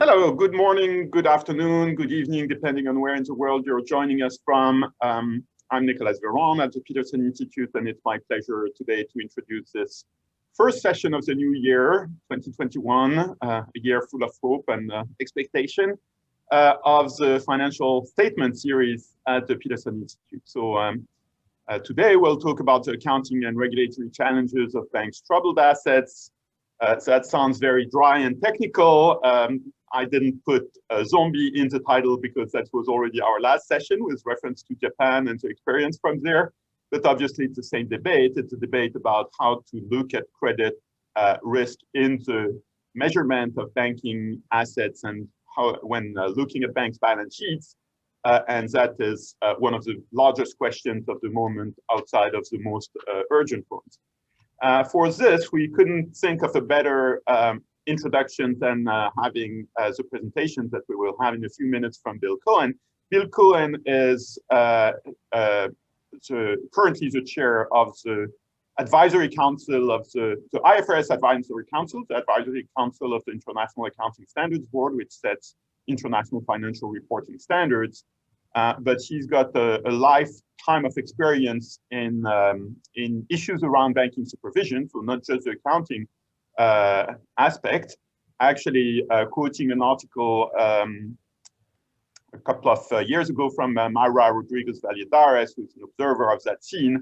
Hello, good morning, good afternoon, good evening, depending on where in the world you're joining us from. I'm Nicolas Véron at the Peterson Institute, and it's my pleasure today to introduce this first session of the new year, 2021, a year full of hope and expectation of the financial statement series at the Peterson Institute. So today we'll talk about the accounting and regulatory challenges of banks' troubled assets. So that sounds very dry and technical. I didn't put zombie in the title because that was already our last session with reference to Japan and the experience from there. But obviously it's the same debate. It's a debate about how to look at credit risk in the measurement of banking assets and how, when looking at banks' balance sheets. And that is one of the largest questions of the moment outside of the most urgent ones. For this, we couldn't think of a better introduction than having the presentations that we will have in a few minutes from Bill Coen. Bill Coen is currently the chair of the advisory council of the IFRS advisory council, the advisory council of the International Accounting Standards Board, which sets international financial reporting standards. But he's got a lifetime of experience in issues around banking supervision, so not just the accounting aspect. Actually, quoting an article a couple of years ago from Mayra Rodriguez Valladares, who's an observer of that scene,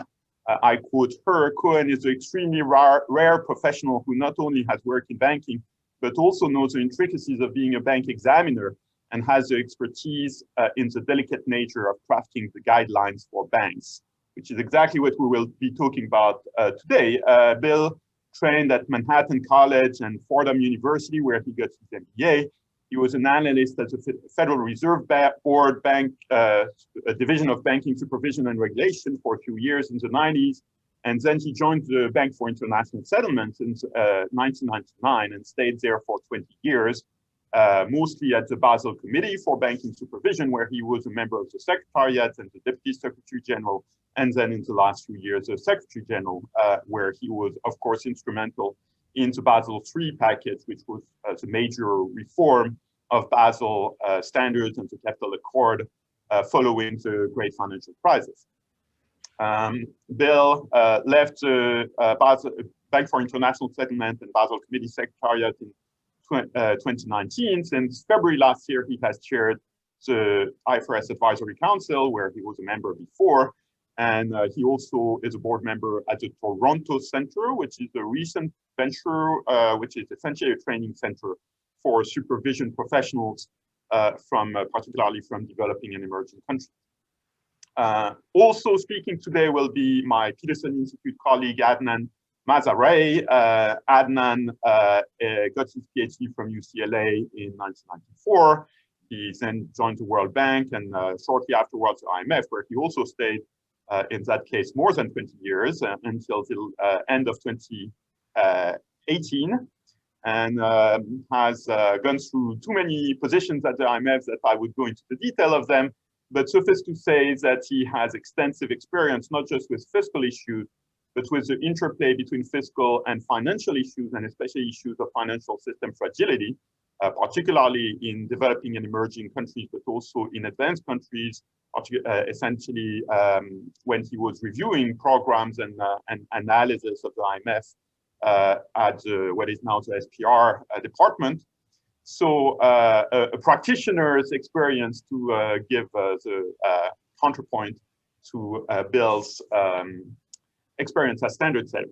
I quote her: "Coen is an extremely rare professional who not only has worked in banking, but also knows the intricacies of being a bank examiner and has the expertise in the delicate nature of crafting the guidelines for banks," which is exactly what we will be talking about today. Bill trained at Manhattan College and Fordham University, where he got his MBA. He was an analyst at the Federal Reserve Board Bank, a division of banking supervision and regulation for a few years in the 90s. And then he joined the Bank for International Settlements in 1999 and stayed there for 20 years. Mostly at the Basel Committee for Banking Supervision, where he was a member of the Secretariat and the Deputy Secretary General, and then in the last few years, the Secretary General, where he was, of course, instrumental in the Basel III package, which was the major reform of Basel standards and the Capital Accord following the Great Financial Crisis. Bill left the Bank for International Settlement and Basel Committee Secretariat in 2019. Since February last year, he has chaired the IFRS Advisory Council, where he was a member before. And he also is a board member at the Toronto Center, which is a recent venture, which is essentially a training center for supervision professionals particularly from developing and emerging countries. Also speaking today will be my Peterson Institute colleague, Adnan Mazarei. Adnan got his PhD from UCLA in 1994. He then joined the World Bank and shortly afterwards the IMF, where he also stayed in that case more than 20 years until the end of 2018, and has gone through too many positions at the IMF that I would go into the detail of them. But suffice to say that he has extensive experience, not just with fiscal issues, but with the interplay between fiscal and financial issues, and especially issues of financial system fragility, particularly in developing and emerging countries, but also in advanced countries, essentially when he was reviewing programs and analysis of the IMF at what is now the SPR department. So a practitioner's experience to give the counterpoint to Bill's experience as standard setter.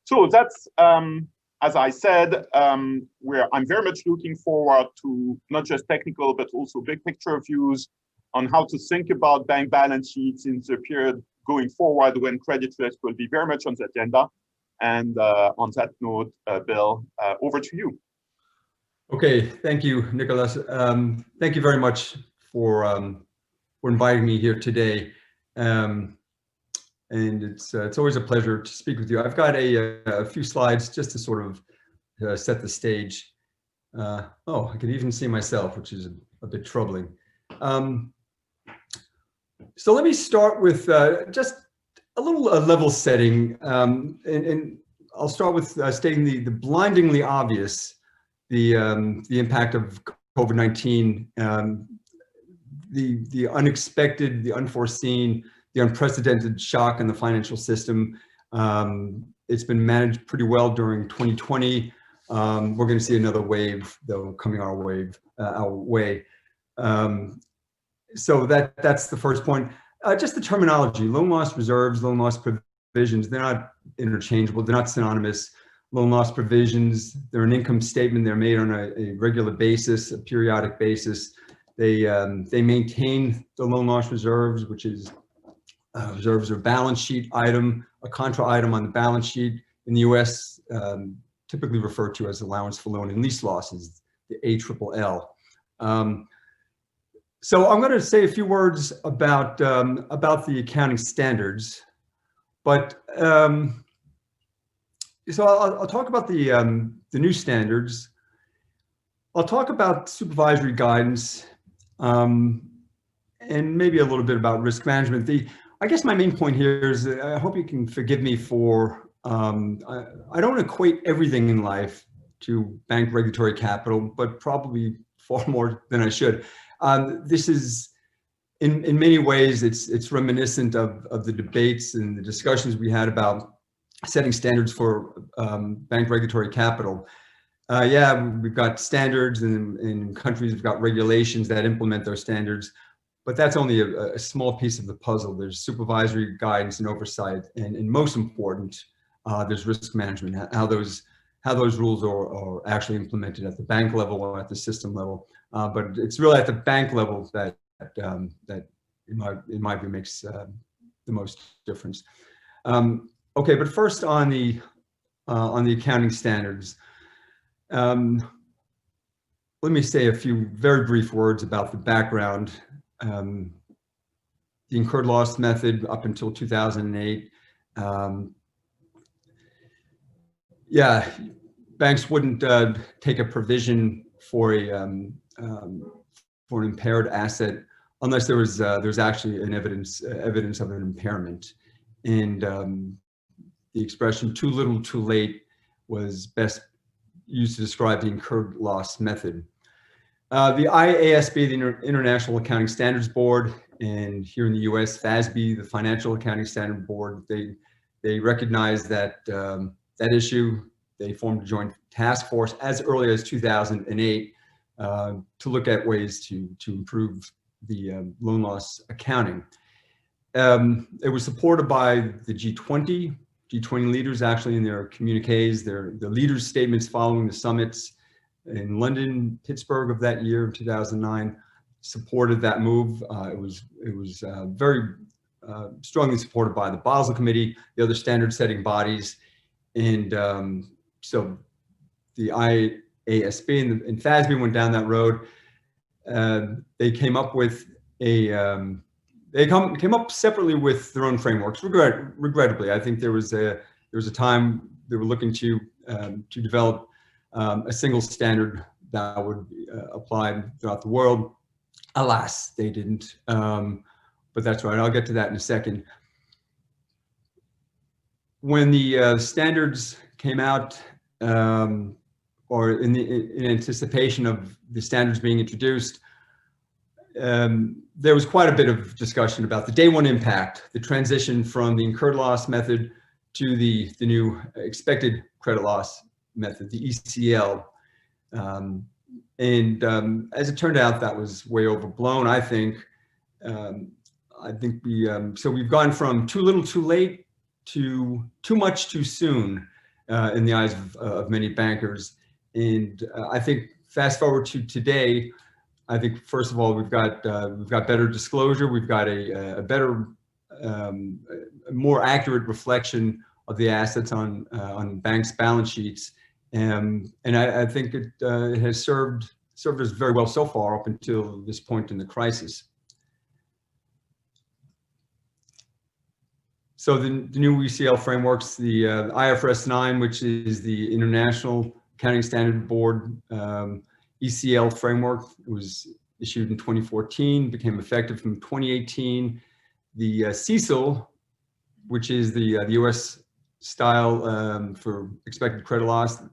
So that's, as I said, I'm very much looking forward to not just technical, but also big picture views on how to think about bank balance sheets in the period going forward when credit risk will be very much on the agenda. And on that note, Bill, over to you. Okay, thank you, Nicolas. Thank you very much for inviting me here today. And it's always a pleasure to speak with you. I've got a few slides just to sort of set the stage. Oh, I can even see myself, which is a bit troubling. So let me start with just a little level setting, and I'll start with stating the blindingly obvious, the impact of COVID-19, the unexpected, the unforeseen, the unprecedented shock in the financial system. It's been managed pretty well during 2020. We're going to see another wave, though, coming our way. So that's the first point. Just the terminology: loan loss reserves, loan loss provisions. They're not interchangeable. They're not synonymous. Loan loss provisions, they're an income statement. They're made on a regular basis, a periodic basis. They maintain the loan loss reserves, which is reserves are a balance sheet item, a contra item on the balance sheet. In the U.S., typically referred to as allowance for loan and lease losses, the ALLL. So I'm going to say a few words about the accounting standards, but so I'll talk about the new standards. I'll talk about supervisory guidance, and maybe a little bit about risk management. I guess my main point here is that I hope you can forgive me for, I don't equate everything in life to bank regulatory capital, but probably far more than I should. This is, in many ways, it's reminiscent of the debates and the discussions we had about setting standards for bank regulatory capital. Yeah, we've got standards, and in countries we've got regulations that implement those standards, but that's only a small piece of the puzzle. There's supervisory guidance and oversight, and most important, there's risk management, how those rules are actually implemented at the bank level or at the system level. But it's really at the bank level that in my view makes the most difference. Okay, but first on the accounting standards, let me say a few very brief words about the background. The incurred loss method up until 2008. Yeah, banks wouldn't take a provision for an impaired asset unless there was actually an evidence of an impairment, and the expression "too little, too late" was best used to describe the incurred loss method. The IASB, the International Accounting Standards Board, and here in the U.S., FASB, the Financial Accounting Standard Board, they recognized that that issue. They formed a joint task force as early as 2008 to look at ways to improve the loan loss accounting. It was supported by the G20 leaders, actually, in their communiques, the leaders' statements following the summits in London, Pittsburgh of that year, 2009, supported that move. It was very strongly supported by the Basel Committee, the other standard-setting bodies, and so the IASB and FASB went down that road. They came up with they came up separately with their own frameworks. Regrettably, I think there was a time they were looking to develop a single standard that would apply throughout the world. Alas, they didn't. But that's right. I'll get to that in a second. When the standards came out, or in anticipation of the standards being introduced, there was quite a bit of discussion about the day one impact, the transition from the incurred loss method to the new expected credit loss method, the ECL. As it turned out, that was way overblown, I think. So we've gone from too little too late to too much too soon in the eyes of many bankers. And I think fast forward to today, I think first of all we've got better disclosure, we've got a better, more accurate reflection of the assets on banks' balance sheets, and I think it has served us very well so far up until this point in the crisis. So the new ECL frameworks, the IFRS 9, which is the International Accounting Standard Board ECL framework, it was issued in 2014, became effective from 2018. The CECIL, which is the US style for expected credit loss,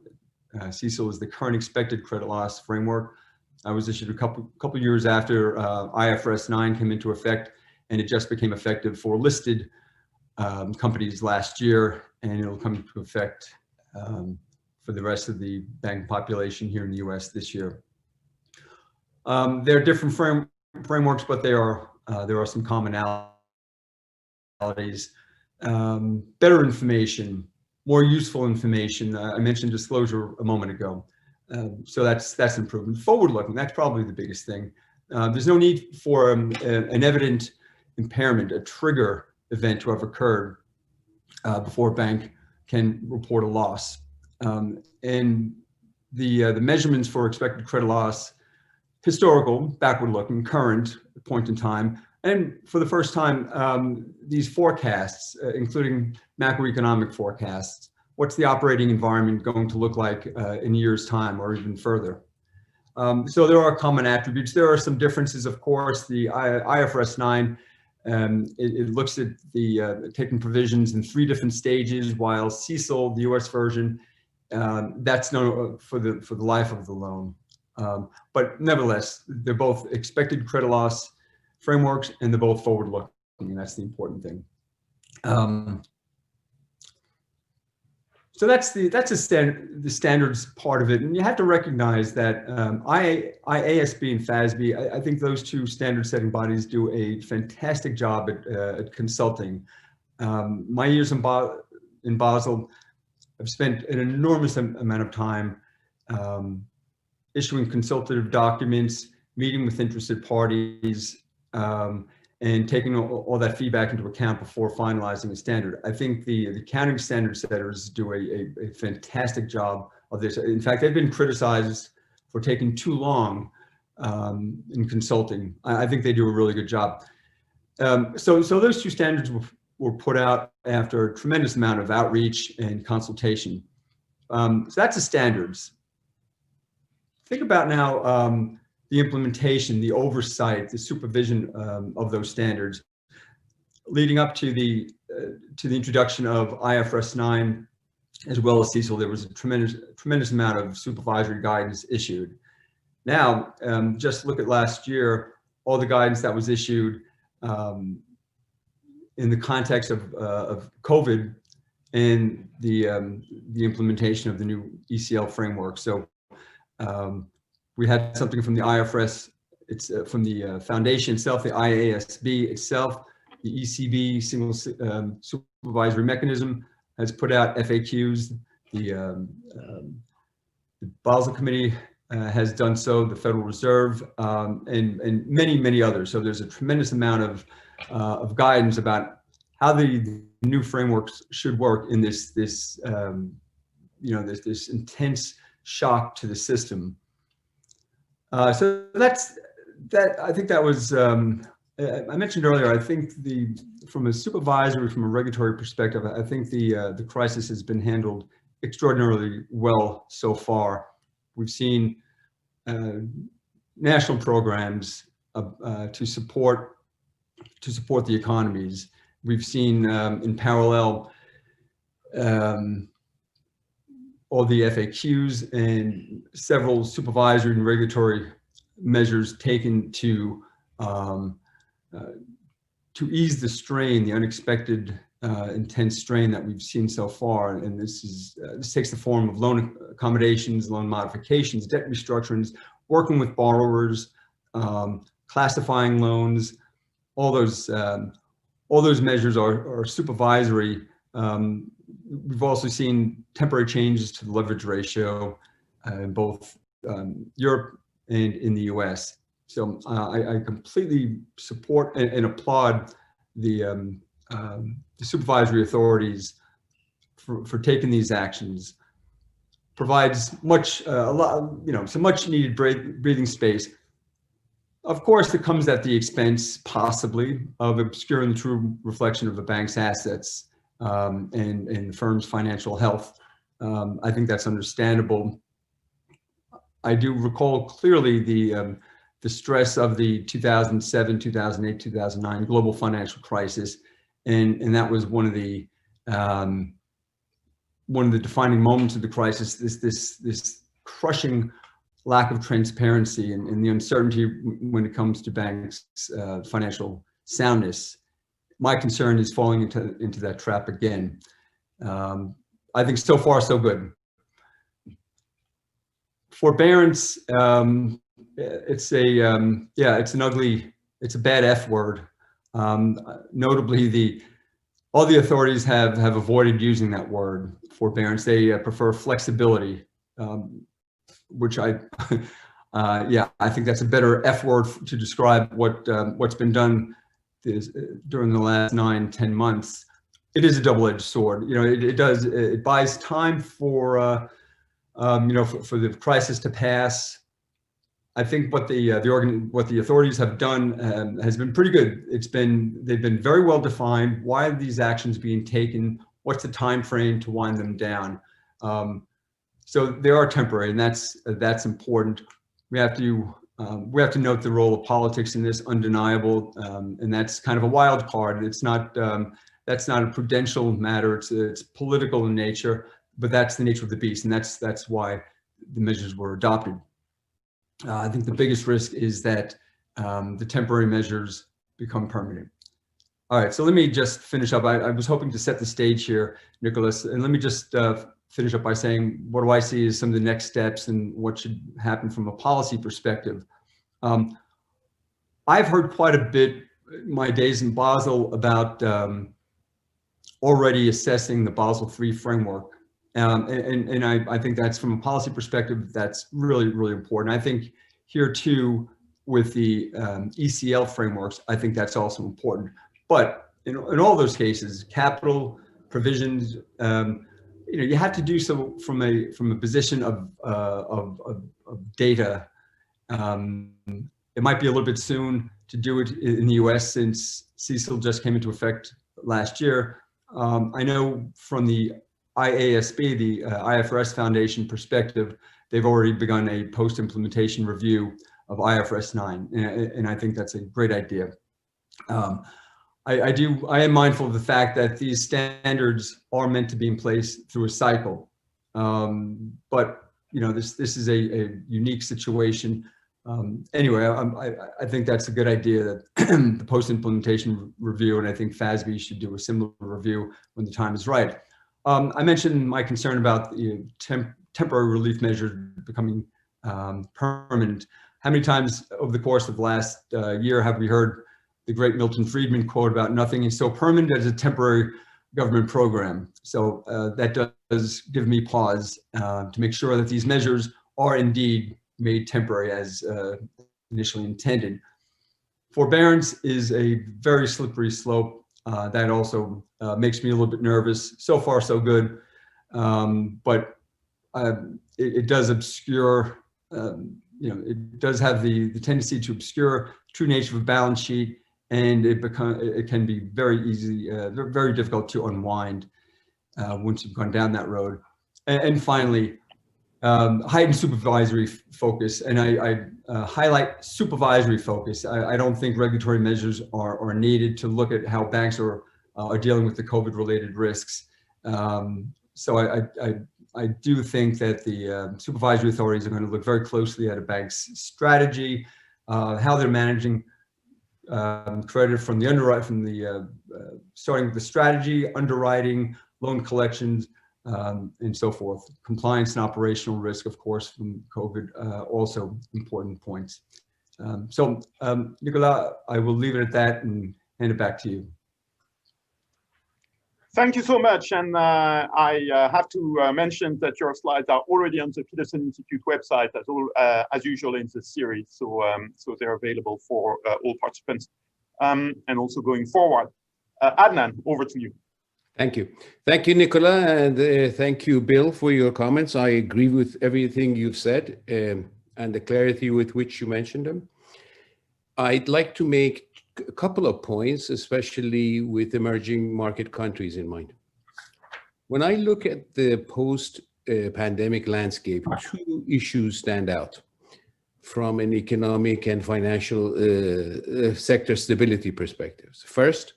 CECIL is the current expected credit loss framework. I was issued a couple years after IFRS 9 came into effect, and it just became effective for listed companies last year, and it'll come into effect for the rest of the bank population here in the US this year. There are different frameworks, but there are some commonalities. Better information, more useful information. I mentioned disclosure a moment ago. So that's improvement. Forward-looking, that's probably the biggest thing. There's no need for an evident impairment, a trigger event to have occurred before a bank can report a loss. And the measurements for expected credit loss, historical, backward-looking, current point in time, and for the first time, these forecasts, including macroeconomic forecasts. What's the operating environment going to look like in a year's time or even further? So there are common attributes. There are some differences, of course. The IFRS 9, it looks at the taking provisions in 3 different stages, while CECIL, the US version, that's known for the life of the loan. But nevertheless, they're both expected credit loss frameworks, and they're both forward-looking, and that's the important thing. So that's the standards part of it, and you have to recognize that IASB and FASB, I think those 2 standard-setting bodies do a fantastic job at consulting. My years in Basel, I've spent an enormous amount of time issuing consultative documents, meeting with interested parties, and taking all that feedback into account before finalizing a standard. I think the accounting standard setters do a fantastic job of this. In fact, they've been criticized for taking too long in consulting. I think they do a really good job. So those 2 standards were put out after a tremendous amount of outreach and consultation. So that's the standards. Think about now the implementation, the oversight, the supervision of those standards. Leading up to the introduction of IFRS 9, as well as CECIL, there was a tremendous amount of supervisory guidance issued. Now, just look at last year, all the guidance that was issued in the context of COVID and the implementation of the new ECL framework. So we had something from the IFRS, it's from the foundation itself, the IASB itself, the ECB single supervisory mechanism has put out FAQs. The Basel Committee has done so, the Federal Reserve, and many others. So there's a tremendous amount of guidance about how the new frameworks should work in this intense shock to the system. So I think that was, I mentioned earlier, I think from a supervisory, from a regulatory perspective, I think the crisis has been handled extraordinarily well so far. We've seen national programs to support the economies. We've seen in parallel all the FAQs and several supervisory and regulatory measures taken to ease the strain, the unexpected intense strain that we've seen so far. And this takes the form of loan accommodations, loan modifications, debt restructurings, working with borrowers, classifying loans. All those measures are supervisory. We've also seen temporary changes to the leverage ratio in both Europe and in the US. So I completely support and applaud the supervisory authorities for taking these actions. Provides some much needed breathing space. Of course, it comes at the expense, possibly, of obscuring the true reflection of the bank's assets and the firm's financial health. I think that's understandable. I do recall clearly the stress of the 2007, 2008, 2009 global financial crisis, and that was one of the defining moments of the crisis. This crushing lack of transparency and the uncertainty when it comes to banks' financial soundness. My concern is falling into that trap again. I think so far so good. Forbearance, it's a bad F word. Notably, all the authorities have avoided using that word, forbearance. They prefer flexibility, which I think that's a better F word to describe what's been done during the last 9-10 months. It is a double-edged sword. It buys time for for the crisis to pass. I think what the authorities have done has been pretty good. They've been very well defined. Why are these actions being taken? What's the time frame to wind them down? So they are temporary, and that's important. We have to note the role of politics in this, undeniable, and that's kind of a wild card. It's not that's not a prudential matter. It's political in nature, but that's the nature of the beast, and that's why the measures were adopted. I think the biggest risk is that the temporary measures become permanent. All right, so let me just finish up. I was hoping to set the stage here, Nicolas, and let me just finish up by saying what do I see as some of the next steps and what should happen from a policy perspective. I've heard quite a bit in my days in Basel about already assessing the Basel III framework. And I think that's, from a policy perspective, that's really, really important. I think here too, with the ECL frameworks, I think that's also important. But in all those cases, capital, provisions, you have to do so from a position of data. It might be a little bit soon to do it in the US since CECIL just came into effect last year. I know from the IASB, the IFRS Foundation perspective, they've already begun a post-implementation review of IFRS 9, and I think that's a great idea. I am mindful of the fact that these standards are meant to be in place through a cycle, but this is a unique situation. Anyway, I think that's a good idea, that the post-implementation review, and I think FASB should do a similar review when the time is right. I mentioned my concern about temporary relief measures becoming permanent. How many times over the course of the last year have we heard the great Milton Friedman quote about nothing is so permanent as a temporary government program? So that does give me pause to make sure that these measures are indeed made temporary as initially intended. Forbearance is a very slippery slope. That also makes me a little bit nervous. So far, so good, but it does obscure. It does have the tendency to obscure true nature of a balance sheet, and it can be very easy, very difficult to unwind once you've gone down that road. And finally, heightened supervisory focus, and I highlight supervisory focus. I don't think regulatory measures are needed to look at how banks are dealing with the COVID-related risks. So I do think that the supervisory authorities are going to look very closely at a bank's strategy, how they're managing credit from the underwrite, starting with the strategy, underwriting, loan collections, and so forth. Compliance and operational risk, of course, from COVID, also important points. So, Nicolas, I will leave it at that and hand it back to you. Thank you so much. And I have to mention that your slides are already on the Peterson Institute website, as usual in the series. So, so they're available for all participants and also going forward. Adnan, over to you. Thank you. Thank you, Nicolas, and thank you, Bill, for your comments. I agree with everything you've said and the clarity with which you mentioned them. I'd like to make a couple of points, especially with emerging market countries in mind. When I look at the post-pandemic landscape, two issues stand out from an economic and financial sector stability perspective. First,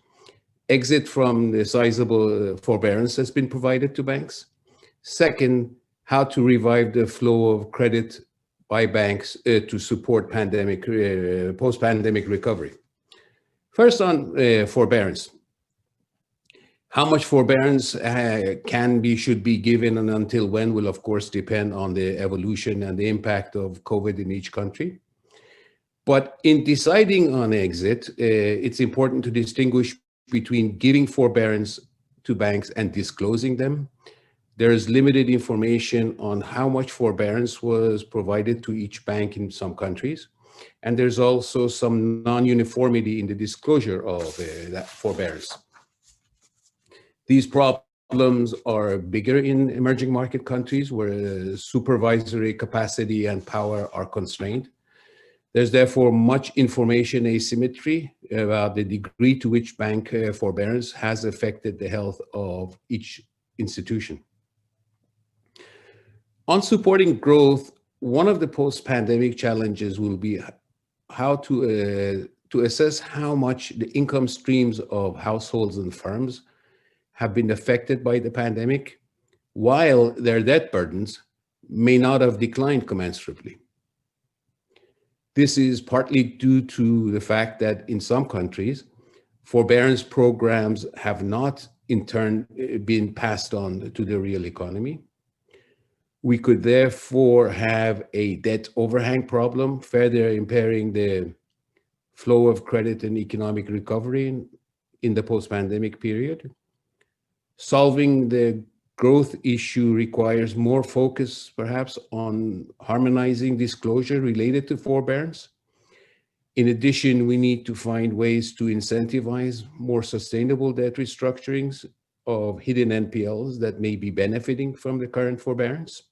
exit from the sizable forbearance has been provided to banks. Second, how to revive the flow of credit by banks to support post-pandemic recovery. First on forbearance. How much forbearance should be given and until when will of course depend on the evolution and the impact of COVID in each country. But in deciding on exit, it's important to distinguish between giving forbearance to banks and disclosing them. There is limited information on how much forbearance was provided to each bank in some countries. And there's also some non-uniformity in the disclosure of that forbearance. These problems are bigger in emerging market countries where supervisory capacity and power are constrained. There's therefore much information asymmetry about the degree to which bank forbearance has affected the health of each institution. On supporting growth, one of the post-pandemic challenges will be how to assess how much the income streams of households and firms have been affected by the pandemic, while their debt burdens may not have declined commensurately. This is partly due to the fact that in some countries, forbearance programs have not in turn been passed on to the real economy. We could therefore have a debt overhang problem, further impairing the flow of credit and economic recovery in the post-pandemic period. Solving the growth issue requires more focus, perhaps, on harmonizing disclosure related to forbearance. In addition, we need to find ways to incentivize more sustainable debt restructurings of hidden NPLs that may be benefiting from the current forbearance.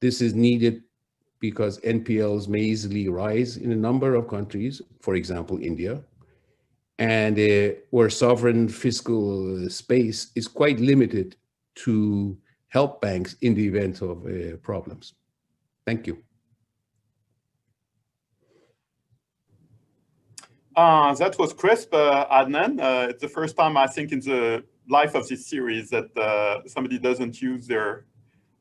This is needed because NPLs may easily rise in a number of countries, for example, India, and where sovereign fiscal space is quite limited to help banks in the event of problems. Thank you. That was crisp, Adnan. It's the first time I think in the life of this series that somebody doesn't use their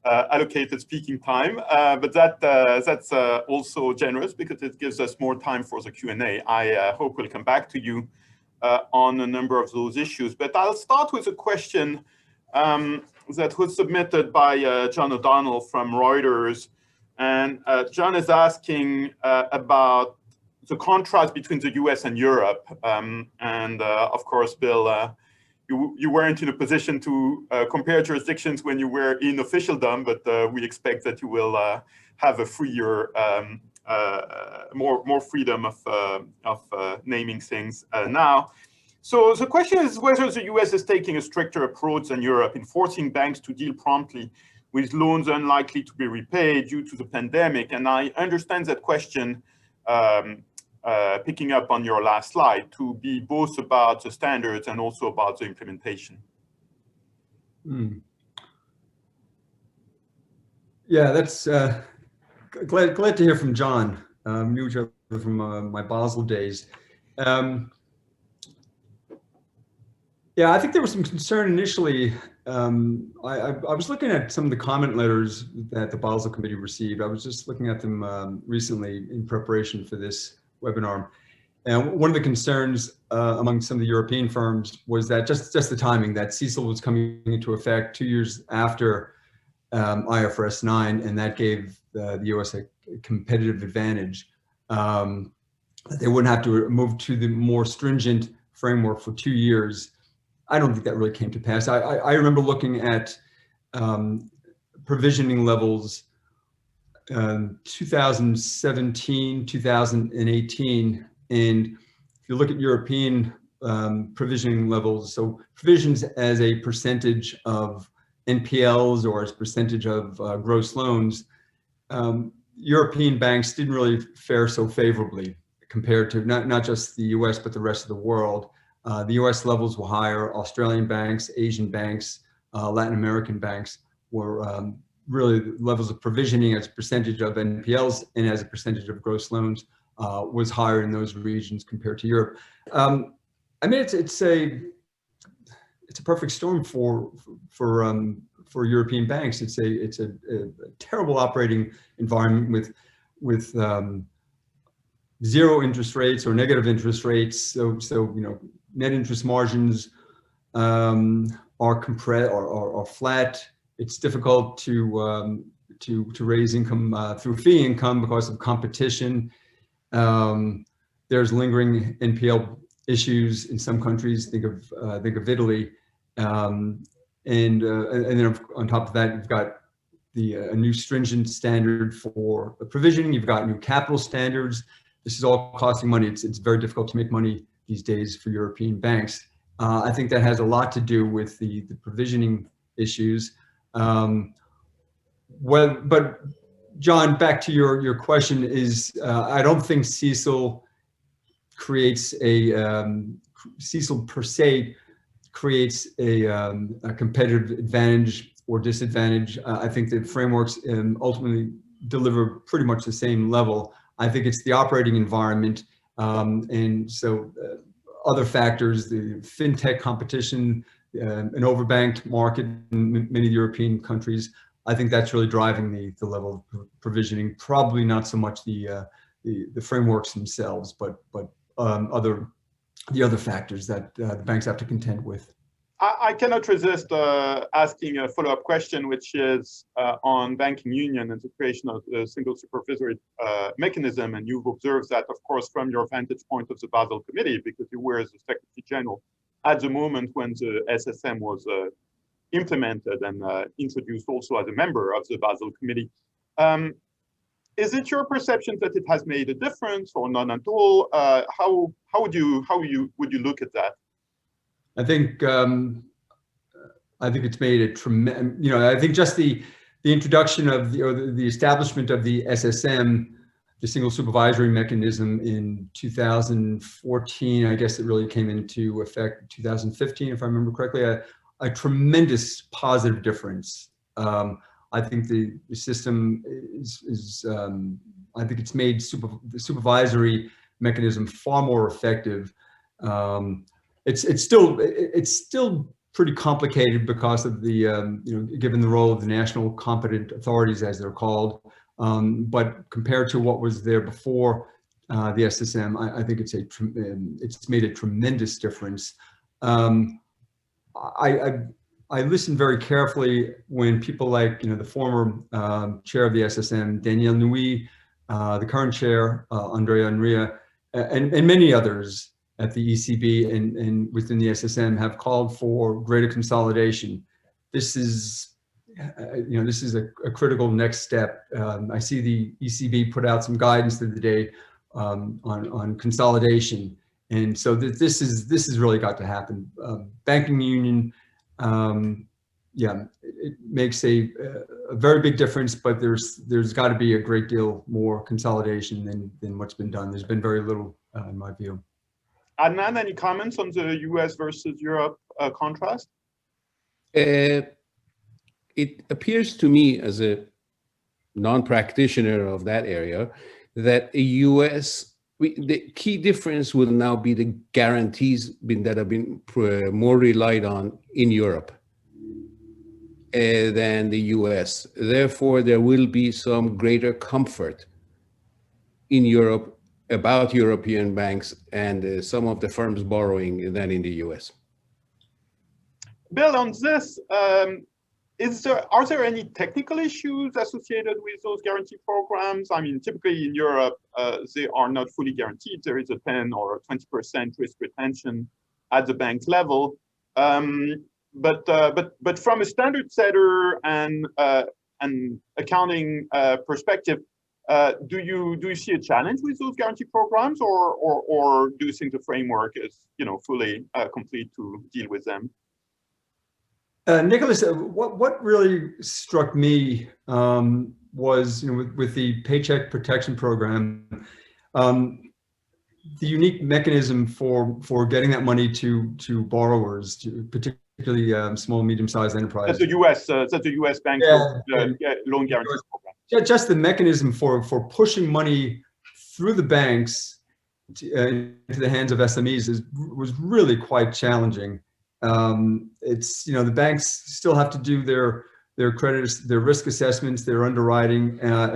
allocated speaking time, but that's also generous because it gives us more time for the Q&A. I hope we'll come back to you on a number of those issues, but I'll start with a question that was submitted by John O'Donnell from Reuters. And John is asking about the contrast between the US and Europe. Of course, Bill, you weren't in a position to compare jurisdictions when you were in officialdom, but we expect that you will have a freer, more freedom of naming things now. So the question is whether the US is taking a stricter approach than Europe in forcing banks to deal promptly with loans unlikely to be repaid due to the pandemic. And I understand that question, picking up on your last slide, to be both about the standards and also about the implementation. Yeah, that's glad to hear from John. Knew each other from my Basel days. Yeah, I think there was some concern initially. I was looking at some of the comment letters that the Basel Committee received. I was just looking at them recently in preparation for this webinar. And one of the concerns among some of the European firms was that just the timing, that CECIL was coming into effect 2 years after IFRS 9, and that gave the US a competitive advantage. They wouldn't have to move to the more stringent framework for 2 years. I don't think that really came to pass. I remember looking at provisioning levels 2017, 2018, and if you look at European provisioning levels, so provisions as a percentage of NPLs or as a percentage of gross loans, European banks didn't really fare so favorably compared to not just the US, but the rest of the world. The US levels were higher. Australian banks, Asian banks, Latin American banks were really levels of provisioning as a percentage of NPLs and as a percentage of gross loans was higher in those regions compared to Europe. I mean, it's a perfect storm for for European banks. It's a terrible operating environment with zero interest rates or negative interest rates. So net interest margins are compressed or flat. It's difficult to raise income through fee income because of competition. There's lingering NPL issues in some countries. Think of Italy, and then on top of that, you've got a new stringent standard for provisioning. You've got new capital standards. This is all costing money. It's very difficult to make money these days for European banks. I think that has a lot to do with the provisioning issues. But John, back to your question is, I don't think CECIL creates CECIL per se creates a competitive advantage or disadvantage. I think that frameworks ultimately deliver pretty much the same level. I think it's the operating environment, and so other factors, the fintech competition, an overbanked market in many European countries. I think that's really driving the level of provisioning. Probably not so much the frameworks themselves, but the other factors that the banks have to contend with. I cannot resist asking a follow-up question, which is on banking union and the creation of the single supervisory mechanism. And you've observed that, of course, from your vantage point of the Basel Committee, because you were as the Secretary General at the moment when the SSM was implemented and introduced also as a member of the Basel Committee. Is it your perception that it has made a difference or none at all? How would you look at that? I think it's made a tremendous, I think just the introduction of the establishment of the SSM, the single supervisory mechanism in 2014, I guess it really came into effect in 2015, if I remember correctly, a tremendous positive difference. I think the system is I think it's made the supervisory mechanism far more effective. It's still pretty complicated because of the given the role of the national competent authorities, as they're called. But compared to what was there before the SSM, I think it's made a tremendous difference. I listened very carefully when people like the former chair of the SSM, Danielle Nui, the current chair, Andrea Enria, and many others at the ECB and within the SSM have called for greater consolidation. This is, this is a critical next step. I see the ECB put out some guidance the other day on consolidation, and so this has really got to happen. Banking union, it makes a very big difference, but there's got to be a great deal more consolidation than what's been done. There's been very little, in my view. Adnan, any comments on the US versus Europe contrast? It appears to me, as a non-practitioner of that area, that the US, the key difference will now be the guarantees that have been more relied on in Europe than the US. Therefore, there will be some greater comfort in Europe about European banks and some of the firms borrowing than in the US. Bill, on this, are there any technical issues associated with those guarantee programs? I mean, typically in Europe, they are not fully guaranteed. There is a 10 or 20% risk retention at the bank level. But from a standard setter and accounting perspective, do you see a challenge with those guarantee programs, or do you think the framework is fully complete to deal with them? Nicolas, what really struck me was with the Paycheck Protection Program, the unique mechanism for getting that money to borrowers, particularly small and medium-sized enterprises. That's the US bank loan guarantee program. Just the mechanism for pushing money through the banks into the hands of SMEs was really quite challenging. It's the banks still have to do their credit, their risk assessments, their underwriting, and I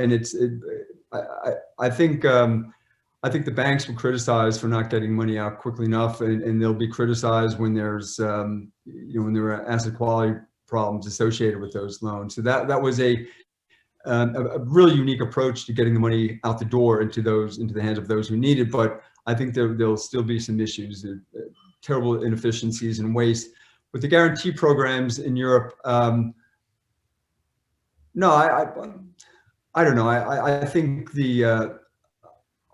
think the banks will criticize for not getting money out quickly enough, and they'll be criticized when there's when there are asset quality problems associated with those loans. So that was a really unique approach to getting the money out the door into the hands of those who need it. But I think there'll still be some issues, terrible inefficiencies and waste with the guarantee programs in Europe. No, I don't know. I think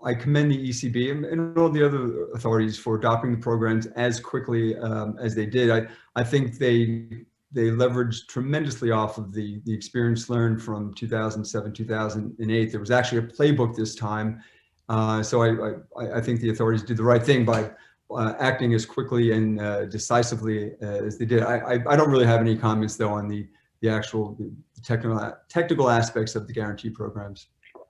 I commend the ECB and all the other authorities for adopting the programs as quickly as they did. I think they leveraged tremendously off of the experience learned from 2007, 2008. There was actually a playbook this time. So I think the authorities did the right thing by acting as quickly and decisively as they did. I don't really have any comments though on the technical aspects of the guarantee programs.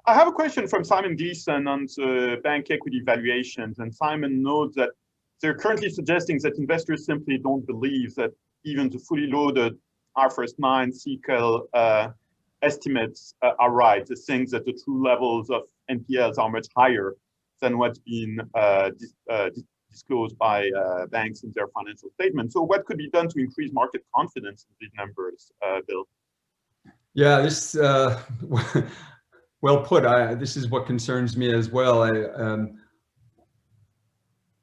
I have a question from Simon Gleason on the bank equity valuations, and Simon notes that they're currently suggesting that investors simply don't believe that even the fully loaded IFRS 9 CECIL estimates are right. They think that the true levels of NPLs are much higher than what's been disclosed by banks in their financial statements. So what could be done to increase market confidence in these numbers, Bill? Yeah, this well put. This is what concerns me as well.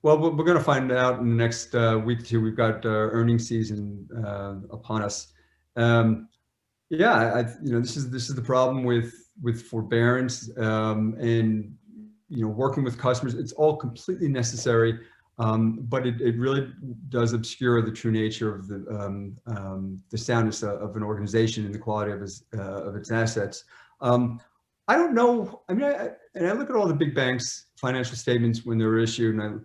Well, we're going to find out in the next week or two. We've got earnings season upon us. Yeah, this is the problem with forbearance and working with customers. It's all completely necessary, but it really does obscure the true nature of the soundness of an organization and the quality of its assets. I don't know. I mean, I look at all the big banks' financial statements when they're issued, and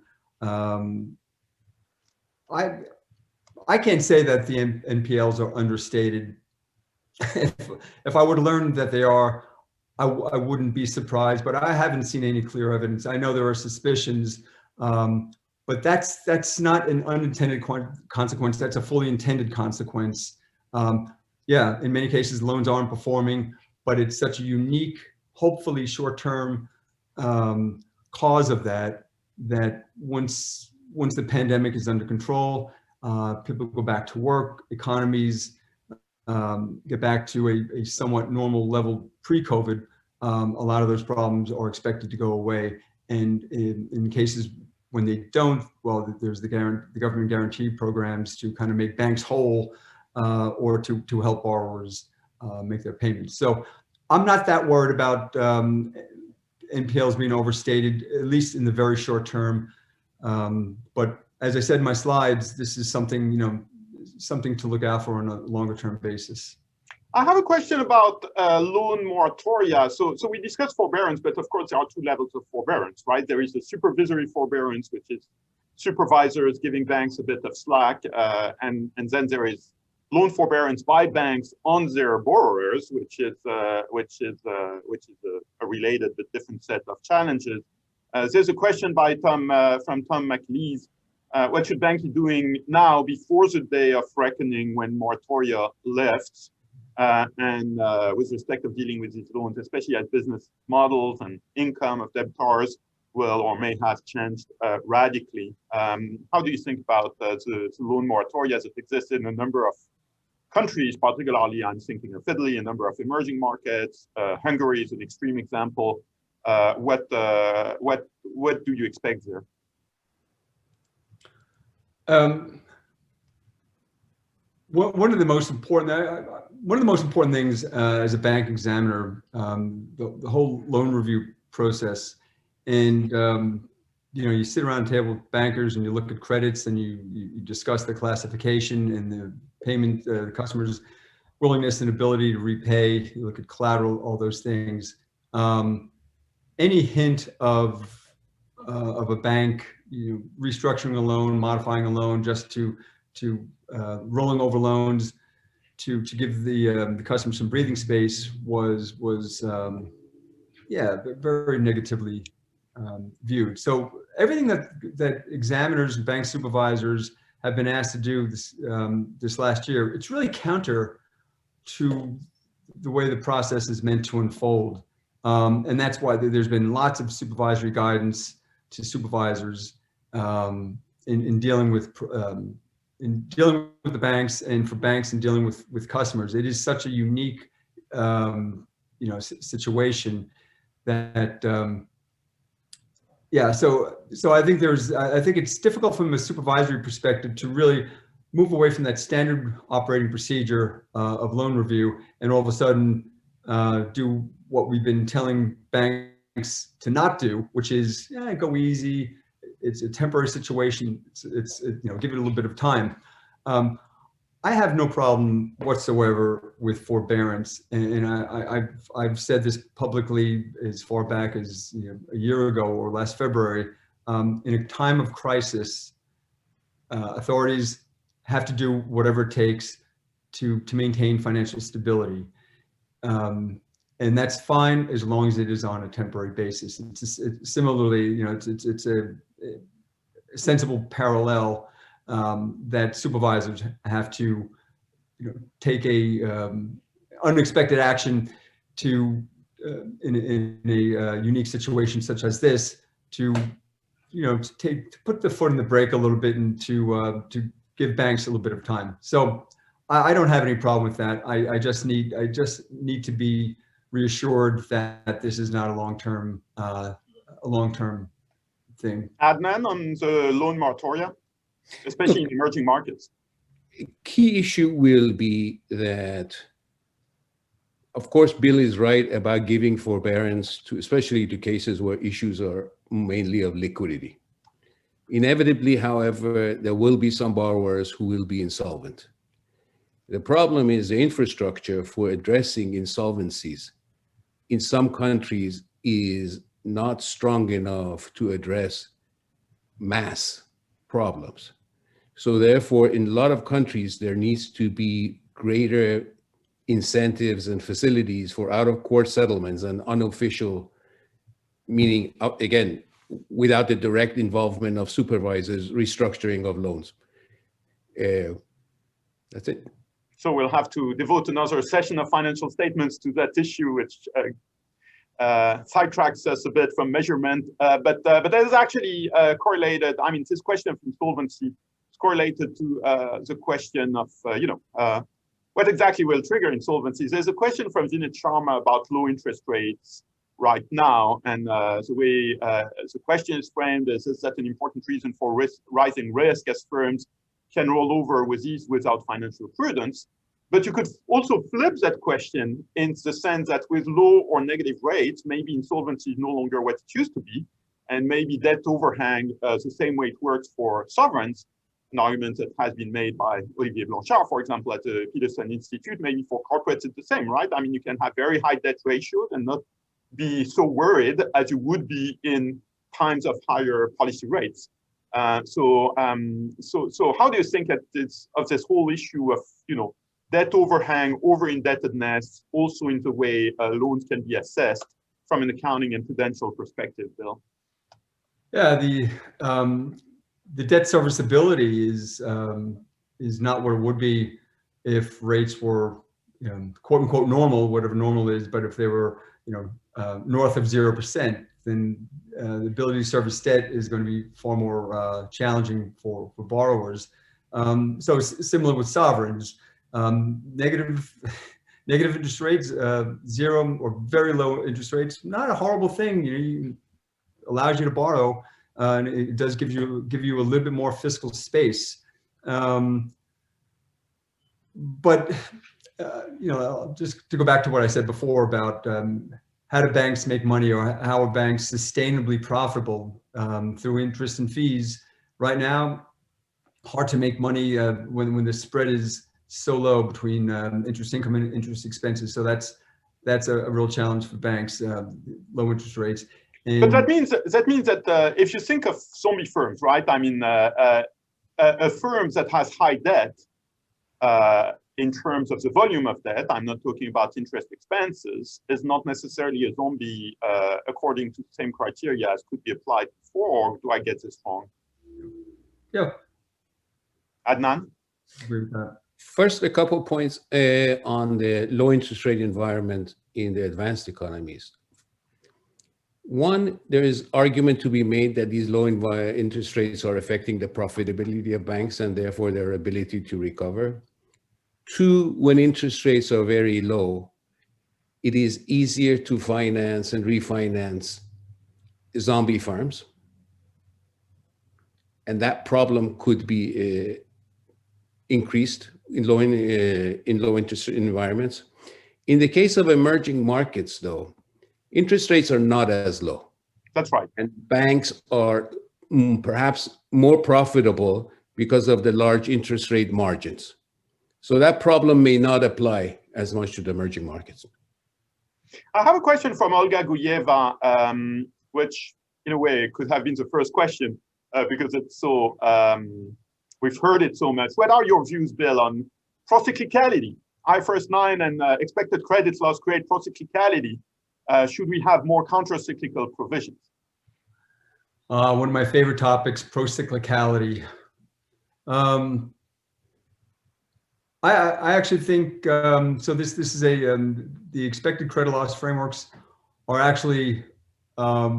I can't say that the NPLs are understated. If I were to learn that they are, I wouldn't be surprised, but I haven't seen any clear evidence. I know there are suspicions, but that's not an unintended consequence. That's a fully intended consequence. Yeah, in many cases, loans aren't performing, but it's such a unique, hopefully short-term cause of that once the pandemic is under control, people go back to work, economies get back to a somewhat normal level pre-COVID, a lot of those problems are expected to go away. And in cases when they don't, well, there's the government guarantee programs to kind of make banks whole or to help borrowers make their payments. So I'm not that worried about NPLs being overstated, at least in the very short term. But as I said in my slides, this is something, something to look out for on a longer term basis. I have a question about loan moratoria. So we discussed forbearance, but of course there are two levels of forbearance, right? There is the supervisory forbearance, which is supervisors giving banks a bit of slack, and then there is loan forbearance by banks on their borrowers, which is a related but different set of challenges. There's a question by from Tom McLeese. What should banks be doing now before the day of reckoning when moratoria lifts, and with respect of dealing with these loans, especially as business models and income of debtors will or may have changed radically? How do you think about the loan moratoria that exist in a number of countries? Particularly, I'm thinking of Italy, a number of emerging markets. Hungary is an extreme example. What do you expect there? One of the most important things as a bank examiner, the whole loan review process, and you sit around a table with bankers and you look at credits and you discuss the classification and the payment, the customer's willingness and ability to repay. You look at collateral, all those things. Any hint of a bank restructuring a loan, modifying a loan, just to rolling over loans to give the customer some breathing space was yeah, very negatively viewed. So everything that examiners and bank supervisors have been asked to do this last year, it's really counter to the way the process is meant to unfold. And that's why there's been lots of supervisory guidance to supervisors in dealing with the banks, and for banks in dealing with customers. It is such a unique situation that yeah. So I think I think it's difficult from a supervisory perspective to really move away from that standard operating procedure of loan review and all of a sudden do what we've been telling banks to not do, which is go easy. It's a temporary situation. It's give it a little bit of time. I have no problem whatsoever with forbearance, and I've said this publicly as far back as a year ago or last February. In a time of crisis, authorities have to do whatever it takes to maintain financial stability, and that's fine as long as it is on a temporary basis. Similarly, it's a sensible parallel that supervisors have to take a unexpected action to in a unique situation such as this to to put the foot in the brake a little bit and to give banks a little bit of time. So I don't have any problem with that. I just need to be reassured that this is not a long-term thing. Adnan, on the loan moratoria, especially in emerging markets. Key issue will be that, of course, Bill is right about giving forbearance to, especially to cases where issues are mainly of liquidity. Inevitably, however, there will be some borrowers who will be insolvent. The problem is the infrastructure for addressing insolvencies in some countries is not strong enough to address mass problems. So therefore, in a lot of countries, there needs to be greater incentives and facilities for out-of-court settlements and unofficial, meaning, again, without the direct involvement of supervisors, restructuring of loans. That's it. So we'll have to devote another session of financial statements to that issue, which sidetracks us a bit from measurement. But that is actually correlated. I mean, this question from solvency is correlated to the question of, what exactly will trigger insolvencies. There's a question from Vinit Sharma about low interest rates right now. And the way the question is framed is that an important reason for rising risk as firms can roll over with ease without financial prudence. But you could also flip that question in the sense that with low or negative rates, maybe insolvency is no longer what it used to be, and maybe debt overhang the same way it works for sovereigns, an argument that has been made by Olivier Blanchard, for example, at the Peterson Institute. Maybe for corporates it's the same, right? I mean, you can have very high debt ratios and not be so worried as you would be in times of higher policy rates. So how do you think of this whole issue of debt overhang, over indebtedness, also in the way loans can be assessed from an accounting and prudential perspective, Bill? Yeah, the debt serviceability is not what it would be if rates were quote unquote normal, whatever normal is. But if they were north of 0%, then the ability to service debt is going to be far more challenging for borrowers. So similar with sovereigns, negative interest rates, zero or very low interest rates, not a horrible thing. It allows you to borrow, and it does give you a little bit more fiscal space. But just to go back to what I said before about how do banks make money, or how are banks sustainably profitable through interest and fees? Right now, hard to make money when the spread is so low between interest income and interest expenses. So that's a real challenge for banks, low interest rates. And but that means that if you think of zombie firms, right? I mean, a firm that has high debt in terms of the volume of debt, I'm not talking about interest expenses, is not necessarily a zombie according to the same criteria as could be applied before, or do I get this wrong? Yeah. Adnan? Agree with that. First, a couple points on the low interest rate environment in the advanced economies. One, there is argument to be made that these low interest rates are affecting the profitability of banks and therefore their ability to recover. Two, when interest rates are very low, it is easier to finance and refinance zombie firms. And that problem could be increased in low interest environments. In the case of emerging markets, though, interest rates are not as low. That's right. And banks are perhaps more profitable because of the large interest rate margins. So that problem may not apply as much to the emerging markets. I have a question from Olga Guyeva, which in a way could have been the first question because it's so, we've heard it so much. What are your views, Bill, on procyclicality? IFRS 9 and expected credit loss create procyclicality. Should we have more countercyclical provisions? One of my favorite topics, procyclicality. I actually think, so this is the expected credit loss frameworks are actually, I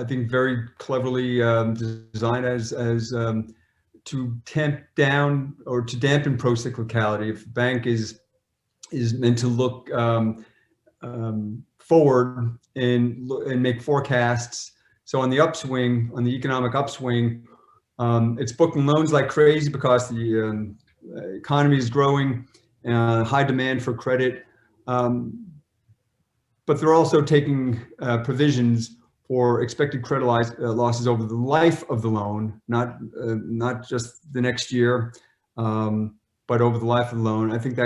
think, very cleverly designed as to tamp down or to dampen procyclicality. If a bank is meant to look forward and make forecasts. So on the upswing, on the economic upswing, it's booking loans like crazy because the economy is growing, high demand for credit, but they're also taking provisions for expected credit losses over the life of the loan, not just the next year, but over the life of the loan. I think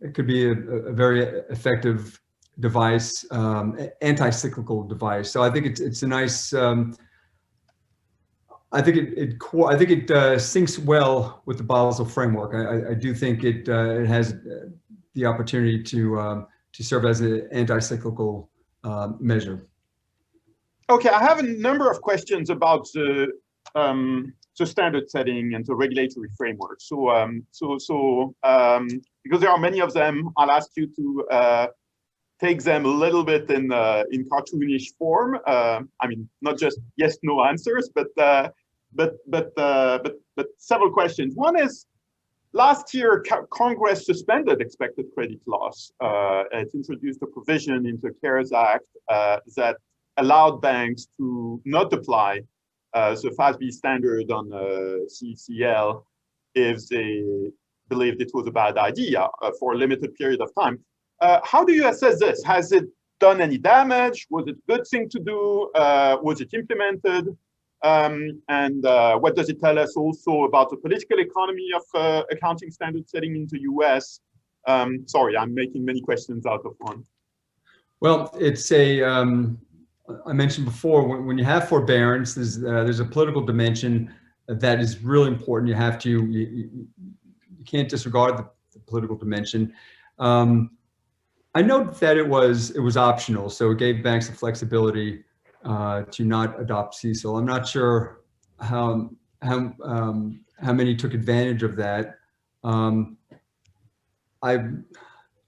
it could be a very effective device, anti-cyclical device. So I think it's a nice. I think it syncs well with the Basel framework. I do think it has the opportunity to serve as an anti-cyclical measure. Okay, I have a number of questions about the standard setting and the regulatory framework. So, because there are many of them, I'll ask you to take them a little bit in cartoonish form. I mean, not just yes, no answers, but several questions. One is, last year, Congress suspended expected credit loss. It introduced a provision into the CARES Act that allowed banks to not apply the FASB standard on CECL if they believed it was a bad idea for a limited period of time. How do you assess this? Has it done any damage? Was it a good thing to do? Was it implemented? And what does it tell us also about the political economy of accounting standard setting in the US? Sorry, I'm making many questions out of one. Well, it's I mentioned before, when you have forbearance, there's a political dimension that is really important. You have to, you can't disregard the political dimension. I note that it was optional, so it gave banks the flexibility to not adopt CECL. I'm not sure how many took advantage of that. I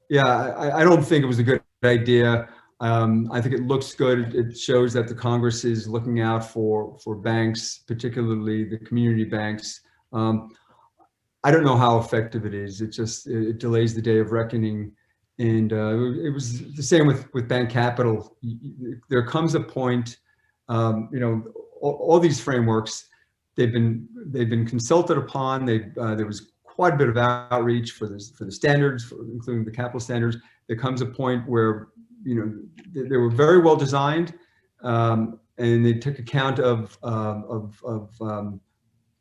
don't think it was a good idea. I think it looks good. It shows that the Congress is looking out for banks, particularly the community banks. I don't know how effective it is. It delays the day of reckoning. And it was the same with bank capital. There comes a point, all these frameworks, they've been consulted upon. There was quite a bit of outreach for the standards, including the capital standards. There comes a point where they were very well designed, and they took account of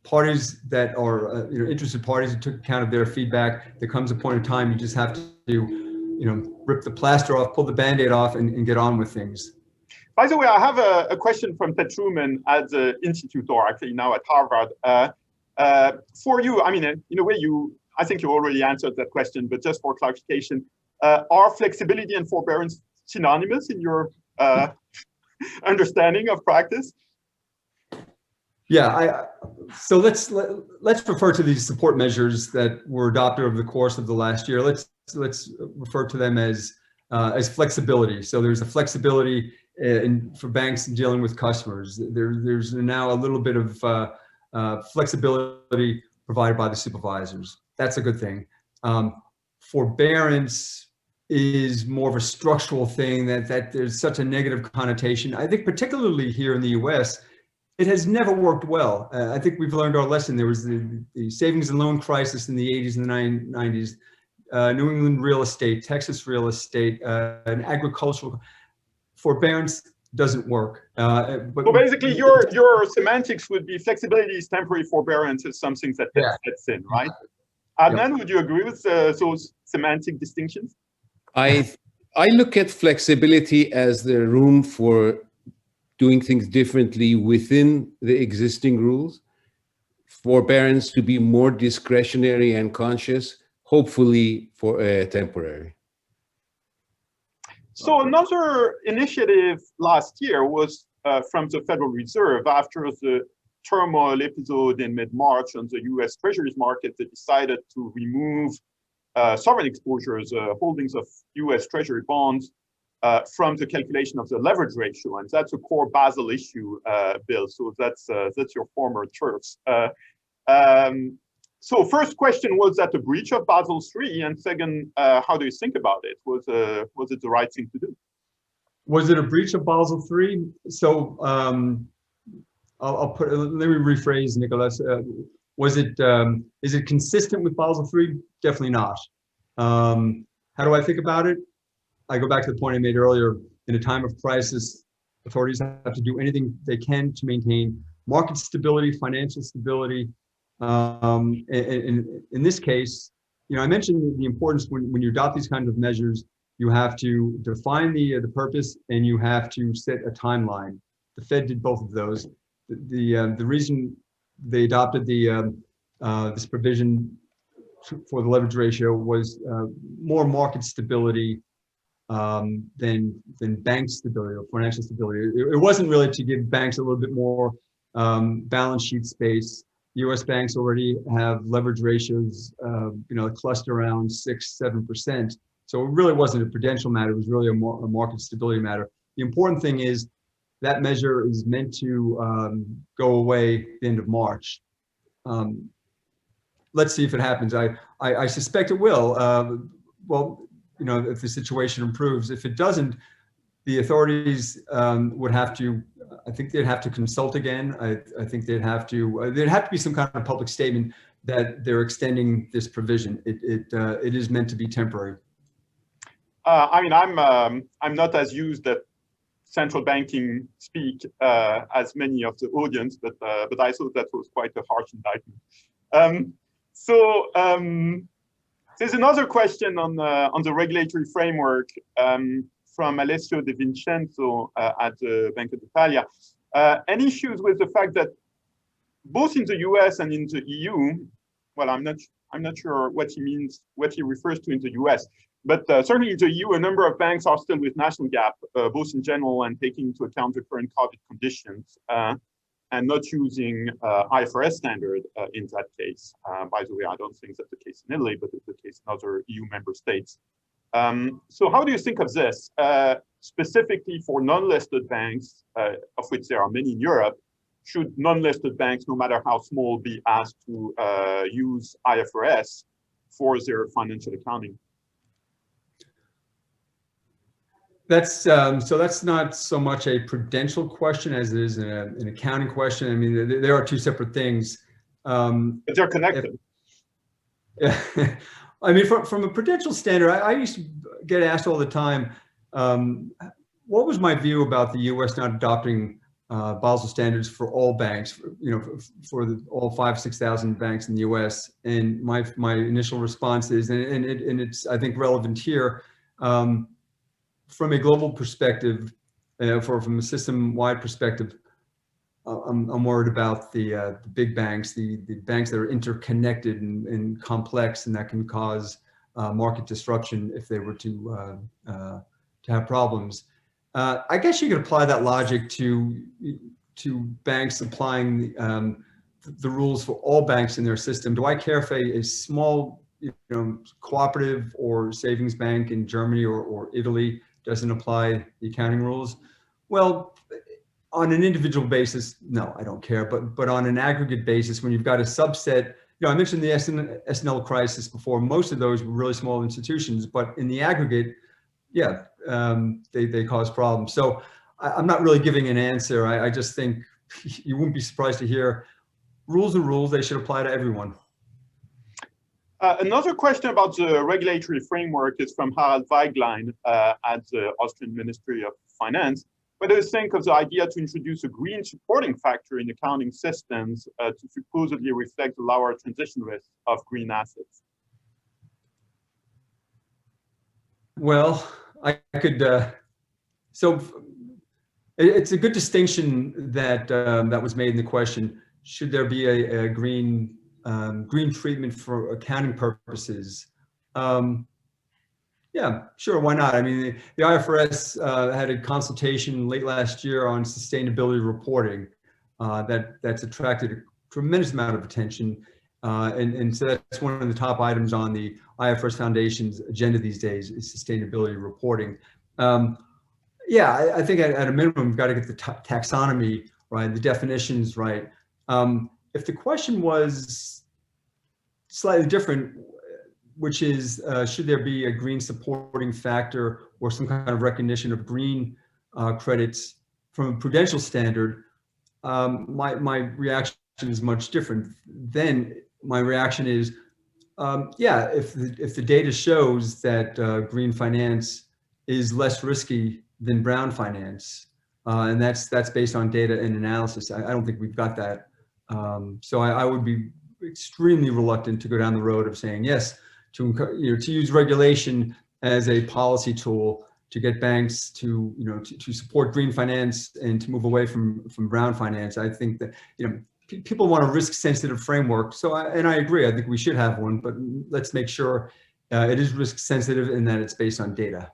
parties that are interested parties, and took account of their feedback. There comes a point in time you just have to rip the plaster off, pull the Band-Aid off, and get on with things. By the way, I have a question from Ted Truman at the Institute, or actually now at Harvard. For you, I mean, in a way, I think you already answered that question, but just for clarification, are flexibility and forbearance synonymous in your understanding of practice? Yeah, so let's refer to these support measures that were adopted over the course of the last year. Let's refer to them as flexibility. So there's a flexibility for banks in dealing with customers. There's now a little bit of flexibility provided by the supervisors. That's a good thing. Forbearance is more of a structural thing that there's such a negative connotation. I think particularly here in the US, it has never worked well. I think we've learned our lesson. There was the savings and loan crisis in the 80s and the 90s, New England real estate, Texas real estate, and agricultural forbearance doesn't work. So basically your semantics would be flexibility is temporary, forbearance is something that fits in, right? Adnan, would you agree with those semantic distinctions? I look at flexibility as the room for doing things differently within the existing rules, forbearance to be more discretionary and conscious, hopefully for temporary. So another initiative last year was from the Federal Reserve. After the turmoil episode in mid-March on the US Treasuries market, they decided to remove sovereign exposures, holdings of US Treasury bonds from the calculation of the leverage ratio, and that's a core Basel issue, Bill. So that's your former turf. So first question, was that a breach of Basel III? And second, how do you think about it? Was it the right thing to do? Was it a breach of Basel III? So let me rephrase, Nicolas. Is it consistent with Basel III? Definitely not. How do I think about it? I go back to the point I made earlier. In a time of crisis, authorities have to do anything they can to maintain market stability, financial stability. And in this case, I mentioned the importance when you adopt these kinds of measures, you have to define the purpose and you have to set a timeline. The Fed did both of those. The reason they adopted this provision for the leverage ratio was more market stability than bank stability or financial stability. It wasn't really to give banks a little bit more balance sheet space. U.S. banks already have leverage ratios, cluster around 6-7%. So it really wasn't a prudential matter. It was really a market stability matter. The important thing is that measure is meant to go away at the end of March. Let's see if it happens. I suspect it will. Well, if the situation improves. If it doesn't, the authorities would have to, I think they'd have to consult again. I think there'd have to be some kind of public statement that they're extending this provision. It is meant to be temporary. I mean, I'm not as used at central banking speak as many of the audience, but I thought that was quite a harsh indictment. There's another question on the regulatory framework from Alessio De Vincenzo at Banca d'Italia. Any issues with the fact that both in the US and in the EU, well, I'm not sure what he means, what he refers to in the US, but certainly in the EU, a number of banks are still with national gap, both in general and taking into account the current COVID conditions, and not using IFRS standard in that case. By the way, I don't think that's the case in Italy, but it's the case in other EU member states. So how do you think of this, specifically for non-listed banks, of which there are many in Europe? Should non-listed banks, no matter how small, be asked to use IFRS for their financial accounting? So that's not so much a prudential question as it is an accounting question. I mean, there are two separate things. But they're connected. I mean, from a prudential standard, I used to get asked all the time, what was my view about the U.S. not adopting Basel standards for all banks, for all 5,000-6,000 banks in the U.S. And my initial response is, and it's I think relevant here. From a global perspective, from a system-wide perspective, I'm worried about the big banks, the banks that are interconnected and complex, and that can cause market disruption if they were to have problems. I guess you could apply that logic to to banks applying the rules for all banks in their system? Do I care if a small cooperative or savings bank in Germany or Italy doesn't apply the accounting rules? Well, on an individual basis, no, I don't care. But on an aggregate basis, when you've got a subset, I mentioned the SNL crisis before. Most of those were really small institutions, but in the aggregate, yeah, they cause problems. So I'm not really giving an answer. I just think you wouldn't be surprised to hear rules are rules. They should apply to everyone. Another question about the regulatory framework is from Harald Weiglein at the Austrian Ministry of Finance. What do you think of the idea to introduce a green supporting factor in accounting systems to supposedly reflect the lower transition risk of green assets? Well, I could, so it's a good distinction that that was made in the question. Should there be a green treatment for accounting purposes? Yeah, sure, why not? I mean, the IFRS had a consultation late last year on sustainability reporting that's attracted a tremendous amount of attention. And so that's one of the top items on the IFRS Foundation's agenda these days is sustainability reporting. Yeah, I think at a minimum, we've got to get the taxonomy right, the definitions right. If the question was slightly different, which is, should there be a green supporting factor or some kind of recognition of green credits from a prudential standard, my reaction is much different. Then my reaction is, yeah, if the data shows that green finance is less risky than brown finance, and that's based on data and analysis, I don't think we've got that. So I would be extremely reluctant to go down the road of saying yes, to use regulation as a policy tool to get banks to to support green finance and to move away from brown finance. I think that people want a risk-sensitive framework. So I agree. I think we should have one, but let's make sure it is risk-sensitive and that it's based on data.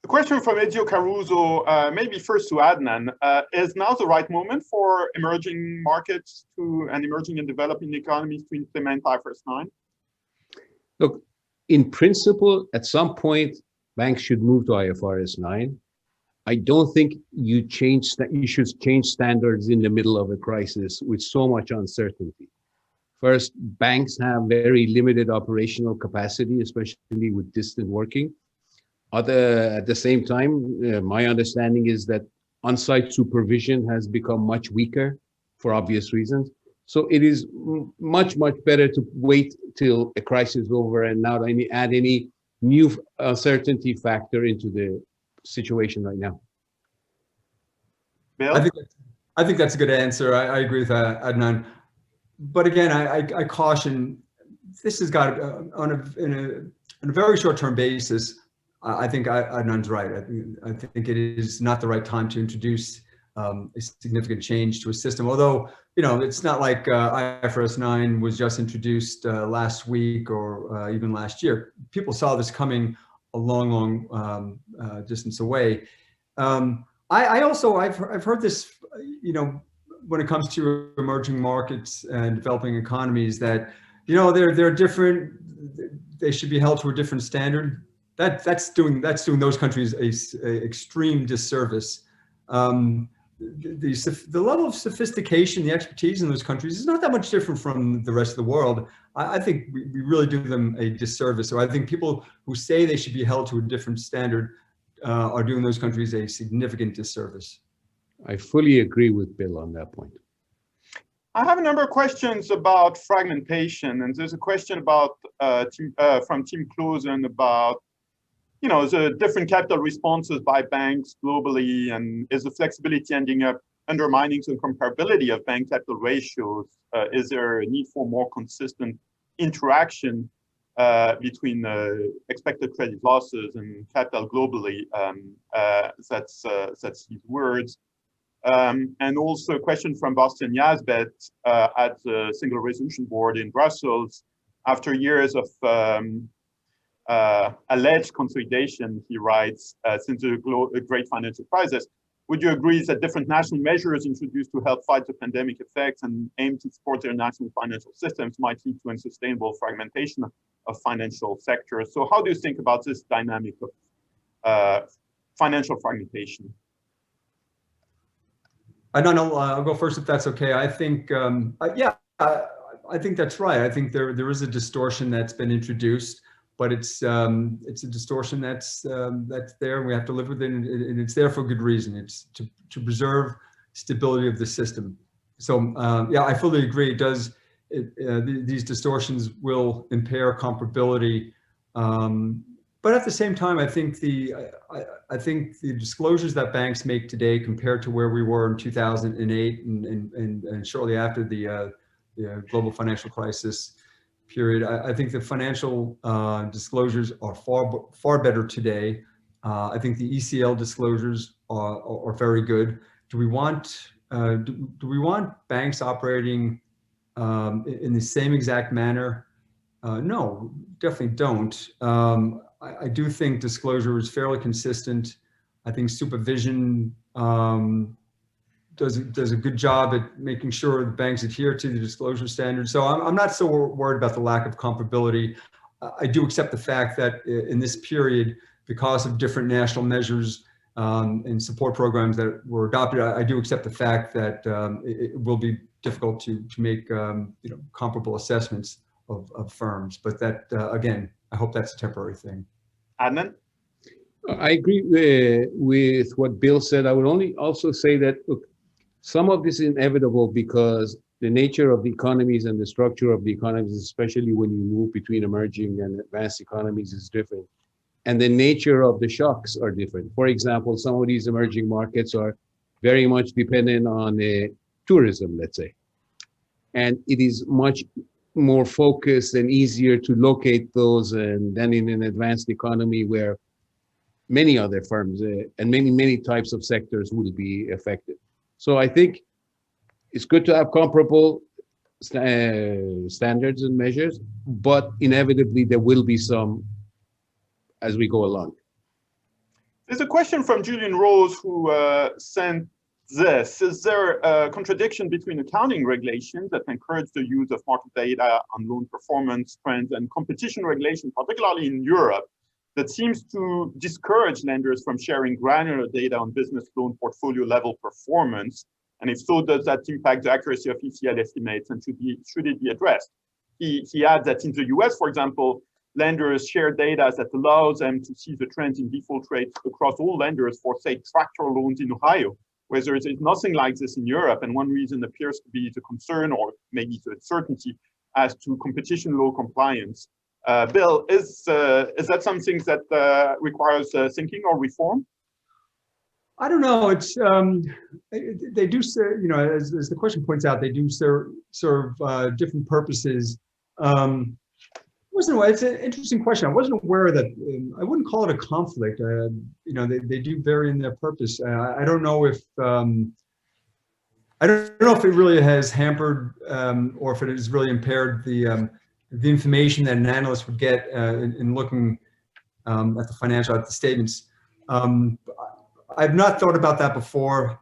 A question from Ezio Caruso, maybe first to Adnan. Is now the right moment for emerging markets and emerging and developing economies to implement IFRS 9? Look, in principle, at some point, banks should move to IFRS 9. I don't think you should change standards in the middle of a crisis with so much uncertainty. First, banks have very limited operational capacity, especially with distant working. At the same time, my understanding is that on-site supervision has become much weaker for obvious reasons. So it is much, much better to wait till a crisis is over and not add any new uncertainty factor into the situation right now. Bill? I think that's a good answer. I agree with that, Adnan. But again, I caution, this has got, on a very short-term basis, I think Adnan's right. I think it is not the right time to introduce a significant change to a system. Although, it's not like IFRS 9 was just introduced last week or even last year. People saw this coming a long, long distance away. I've heard this, when it comes to emerging markets and developing economies, that they're different. They should be held to a different standard. That's doing those countries a extreme disservice. The level of sophistication, the expertise in those countries is not that much different from the rest of the world. I think we really do them a disservice. So I think people who say they should be held to a different standard are doing those countries a significant disservice. I fully agree with Bill on that point. I have a number of questions about fragmentation, and there's a question about from Tim Clausen about the different capital responses by banks globally, and is the flexibility ending up undermining the comparability of bank capital ratios? Is there a need for more consistent interaction between expected credit losses and capital globally? That's his words. And also a question from Bastian Yazbet at the Single Resolution Board in Brussels. After years of alleged consolidation, he writes, since the great financial crisis, would you agree that different national measures introduced to help fight the pandemic effects and aim to support their national financial systems might lead to unsustainable fragmentation of financial sectors? So how do you think about this dynamic of financial fragmentation? I don't know. I'll go first if that's okay. I think, yeah, I think that's right. I think there is a distortion that's been introduced, but it's a distortion that's there, and we have to live with it, and it's there for good reason. It's to preserve stability of the system. So yeah, I fully agree. It does. These distortions will impair comparability. But at the same time, I think the disclosures that banks make today compared to where we were in 2008 and shortly after the global financial crisis period, I think the financial disclosures are far better today. I think the ECL disclosures are very good. Do we want banks operating in the same exact manner? No, definitely don't. I do think disclosure is fairly consistent. I think supervision does a good job at making sure the banks adhere to the disclosure standards. So I'm not so worried about the lack of comparability. I do accept the fact that in this period, because of different national measures and support programs that were adopted, I do accept the fact that it will be difficult to make comparable assessments of firms. But that, again, I hope that's a temporary thing. Adnan? I agree with what Bill said. I would only also say that, look, some of this is inevitable because the nature of the economies and the structure of the economies, especially when you move between emerging and advanced economies, is different. And the nature of the shocks are different. For example, some of these emerging markets are very much dependent on tourism, let's say. And it is much more focused and easier to locate those than in an advanced economy where many other firms and many types of sectors will be affected. So I think it's good to have comparable standards and measures, but inevitably there will be some as we go along. There's a question from Julian Rose who sent this. Is there a contradiction between accounting regulations that encourage the use of market data on loan performance trends and competition regulation, particularly in Europe, that seems to discourage lenders from sharing granular data on business loan portfolio level performance? And if so, does that impact the accuracy of ECL estimates, and should it be addressed? He adds that in the US, for example, lenders share data that allows them to see the trends in default rates across all lenders for, say, tractor loans in Ohio, whereas there is nothing like this in Europe. And one reason appears to be the concern, or maybe the uncertainty, as to competition law compliance. Bill, is that something that requires thinking or reform? I don't know. It's they do serve, as the question points out, they do serve different purposes. It's an interesting question. I wasn't aware that, I wouldn't call it a conflict. They do vary in their purpose. I don't know if it really has hampered or if it has really impaired the information that an analyst would get in looking at the statements. I've not thought about that before,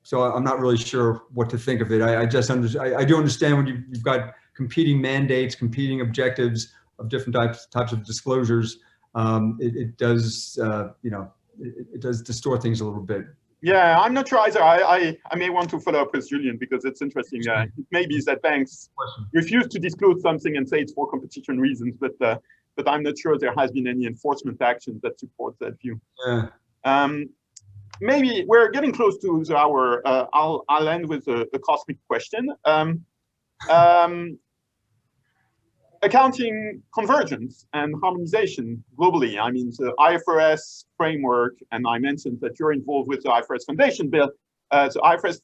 so I'm not really sure what to think of it. I do understand when you've got competing mandates, competing objectives of different types of disclosures. It does distort things a little bit. Yeah, I'm not sure either. I may want to follow up with Julian because it's interesting. It may be that banks refuse to disclose something and say it's for competition reasons, but I'm not sure there has been any enforcement action that supports that view. Yeah. Maybe we're getting close to the hour. I'll end with a cosmic question. Accounting convergence and harmonization globally. I mean, the IFRS framework, and I mentioned that you're involved with the IFRS Foundation, Bill. The IFRS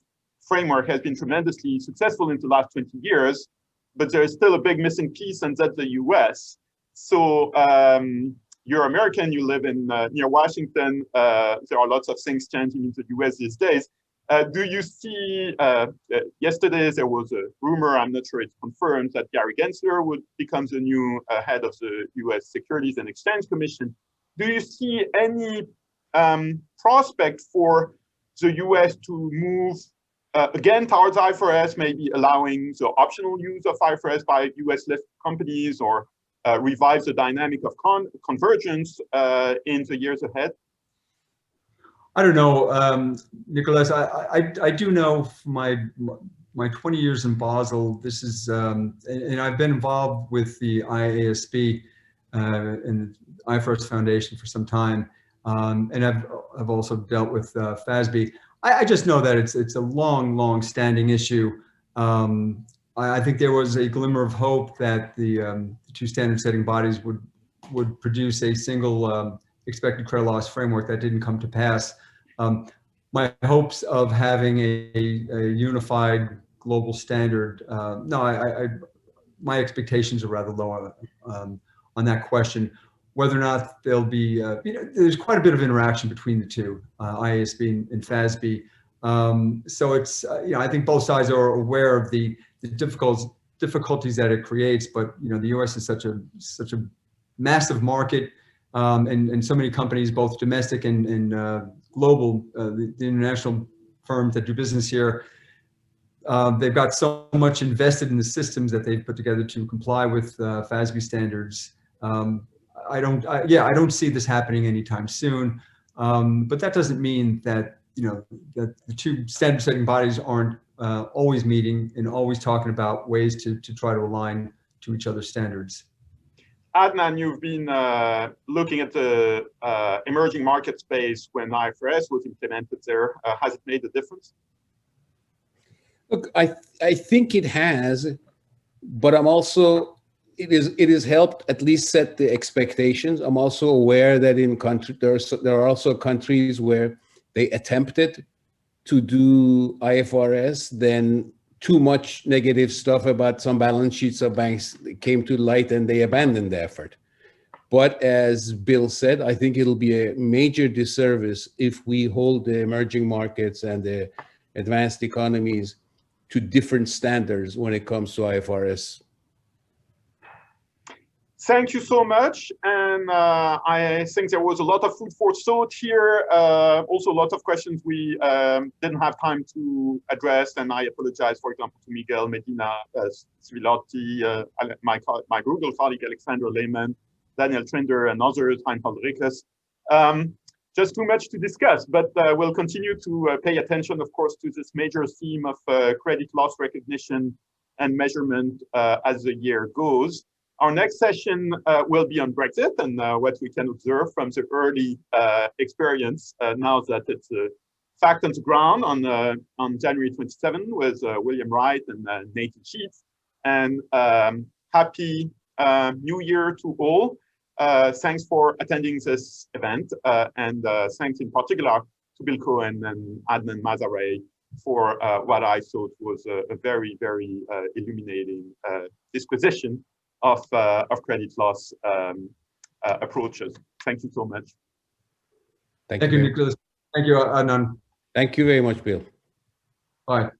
framework has been tremendously successful in the last 20 years, but there is still a big missing piece, and that's the US. So you're American, you live in near Washington. There are lots of things changing in the US these days. Do you see, yesterday there was a rumor, I'm not sure it's confirmed, that Gary Gensler would become the new head of the US Securities and Exchange Commission. Do you see any prospect for the US to move again towards IFRS, maybe allowing the optional use of IFRS by US listed companies, or revive the dynamic of convergence in the years ahead? I don't know, Nicolas. I do know from my 20 years in Basel, this is, and I've been involved with the IASB and the IFRS Foundation for some time, and I've also dealt with FASB. I just know that it's a long standing issue. I think there was a glimmer of hope that the two standard setting bodies would produce a single expected credit loss framework. That didn't come to pass. My hopes of having a unified global standard, my expectations are rather low on that question. Whether or not there'll be, there's quite a bit of interaction between the two, IASB and FASB. So it's, I think both sides are aware of the difficulties that it creates, but the U.S. is such a massive market, and so many companies, both domestic and global, the international firms that do business here, they've got so much invested in the systems that they've put together to comply with FASB standards. I don't see this happening anytime soon, but that doesn't mean that that the two standard setting bodies aren't always meeting and always talking about ways to try to align to each other's standards. Adnan, you've been looking at the emerging market space when IFRS was implemented there. Has it made a difference? Look, I think it has, but I'm also, it has helped at least set the expectations. I'm also aware that in there are also countries where they attempted to do IFRS, then too much negative stuff about some balance sheets of banks came to light and they abandoned the effort. But as Bill said, I think it'll be a major disservice if we hold the emerging markets and the advanced economies to different standards when it comes to IFRS. Thank you so much. And I think there was a lot of food for thought here. Also, a lot of questions we didn't have time to address. And I apologize, for example, to Miguel Medina, Svilotti, my Google colleague, Alexander Lehman, Daniel Trinder, and others, Reinhold Rickles. Just too much to discuss, but we'll continue to pay attention, of course, to this major theme of credit loss recognition and measurement as the year goes. Our next session will be on Brexit and what we can observe from the early experience now that it's a fact on the ground on January 27 with William Wright and Nathan Sheets. And happy New Year to all. Thanks for attending this event, and thanks in particular to Bill Coen and Adnan Mazarei for what I thought was a very, very illuminating disposition of credit loss approaches. Thank you so much. Thank you, Nicolas. Thank you, Adnan. Thank you very much, Bill. Bye.